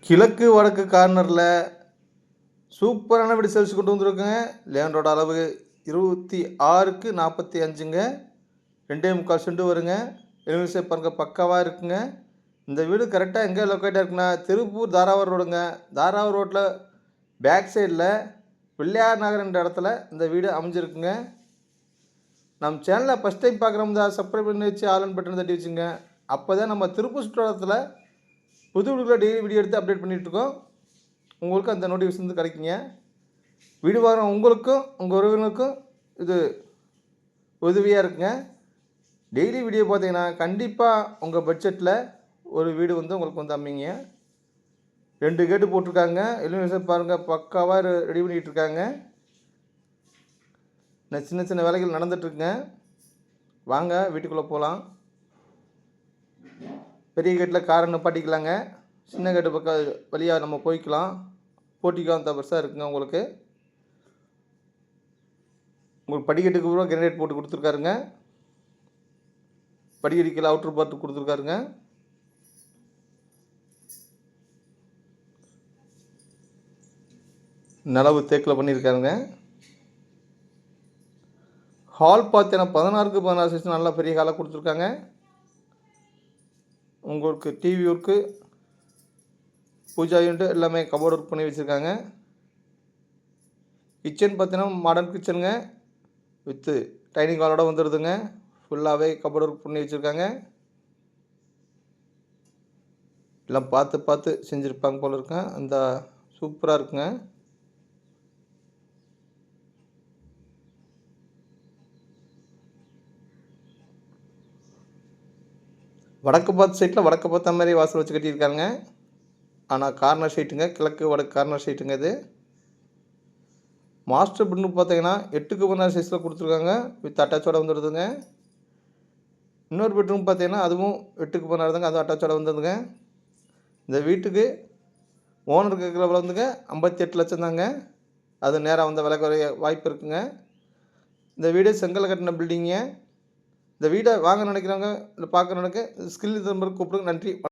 கிழக்கு வடக்கு கார்னரில் சூப்பரான வீடு சேல்ஸ் கொண்டு வந்துருக்குங்க. லேண்டோட அளவு 26க்கு 45ங்க. 2.25 சென்ட் வருங்க. எலிவேஷன் பாருங்க பக்காவாக இருக்குங்க. இந்த வீடு கரெக்டாக எங்கே லொக்கேட்டாக இருக்குன்னா திருப்பூர் தாராவூர் ரோடுங்க. தாராவூர் ரோட்டில் பேக் சைடில் பிள்ளையார் நகர்ன்ற இடத்துல இந்த வீடு அமைஞ்சிருக்குங்க. நம்ம சேனலை ஃபஸ்ட் டைம் பார்க்குறோம்தா சப்ஸ்கிரைப் பண்ணி வச்சு ஆல் பட்டன் தட்டி வச்சுங்க. அப்போ தான் நம்ம திருப்பூர் சுற்றுலாத்தில் புது வீடுகளை டெய்லி வீடியோ எடுத்து அப்டேட் பண்ணிகிட்ருக்கோம். உங்களுக்கு அந்த நோட்டிஃபிகேஷன் வந்து கிடைக்குங்க. வீடு வாங்குற உங்களுக்கும் உங்கள் உறவினருக்கும் இது உதவியாக இருக்குங்க. டெய்லி வீடியோ பார்த்தீங்கன்னா கண்டிப்பாக உங்கள் பட்ஜெட்டில் ஒரு வீடு வந்து உங்களுக்கு வந்து அமைங்க. 2 கேட்டு போட்டிருக்காங்க. எலிவேஷன் பாருங்கள் பக்காவாக ரெடி பண்ணிகிட்டு இருக்காங்க. சின்ன சின்ன வேலைகள் நடந்துகிட்ருக்குங்க. வாங்க வீட்டுக்குள்ளே போகலாம். பெரிய கேட்டில் காரை நிப்பாட்டிக்கலாங்க. சின்ன கேட்டு பக்கம் வழியாக நம்ம போய்க்கலாம். போட்டிக்கோ அந்த பெருசாக இருக்குங்க. உங்களுக்கு படிக்கட்டுக்கு பூரா கிரனைட் போட்டு கொடுத்துருக்காருங்க. படிக்கடிக்கல அவுட்ரு பார்த்து கொடுத்துருக்காருங்க. நிலவு தேக்கில் பண்ணியிருக்காருங்க. ஹால் பார்த்தீங்கன்னா 16க்கு 16 சைஸ் நல்லா பெரிய ஹாலாக கொடுத்துருக்காங்க. உங்களுக்கு டிவி ஒர்க்கு பூஜா யூனிட் எல்லாமே கபோர்டு ஒர்க் பண்ணி வச்சுருக்காங்க. கிச்சன் பார்த்தீங்கன்னா மாடர்ன் கிச்சனுங்க. வித்து டைனிங் ஹாலோட வந்துடுதுங்க. ஃபுல்லாகவே கபோர்டு ஒர்க் பண்ணி வச்சுருக்காங்க. எல்லாம் பார்த்து பார்த்து செஞ்சுருப்பாங்க போல இருக்குங்க. அந்த சூப்பராக இருக்குங்க. வடக்கு பார்த்து சைட்டில் வடக்கு பார்த்த மாதிரி வாசல் வச்சு கட்டியிருக்காங்க. ஆனால் கார்னர் சைட்டுங்க. கிழக்கு வடக்கு கார்னர் சைட்டுங்க. இது மாஸ்டர் பெட்ரூம் பார்த்தீங்கன்னா 8க்கு 16 சைஸில் கொடுத்துருக்காங்க. வித் அட்டாச்சோட வந்துடுதுங்க. இன்னொரு பெட்ரூம் பார்த்தீங்கன்னா அதுவும் 8க்கு 16 தாங்க. அதுவும் அட்டாச்சோட வந்துடுதுங்க. இந்த வீட்டுக்கு ஓனர் கேட்குற விலை வந்துங்க 58 லட்சம் தாங்க. அது நேராக வந்த விலை குறைய வாய்ப்பு இருக்குங்க. இந்த வீடு செங்கல் கட்டின பில்டிங்க. இந்த வீடை வாங்க நினைக்கிறவங்க இல்லை பார்க்க நினைக்க ஸ்கில் நம்பருக்கு கூப்பிடுங்க. நன்றி.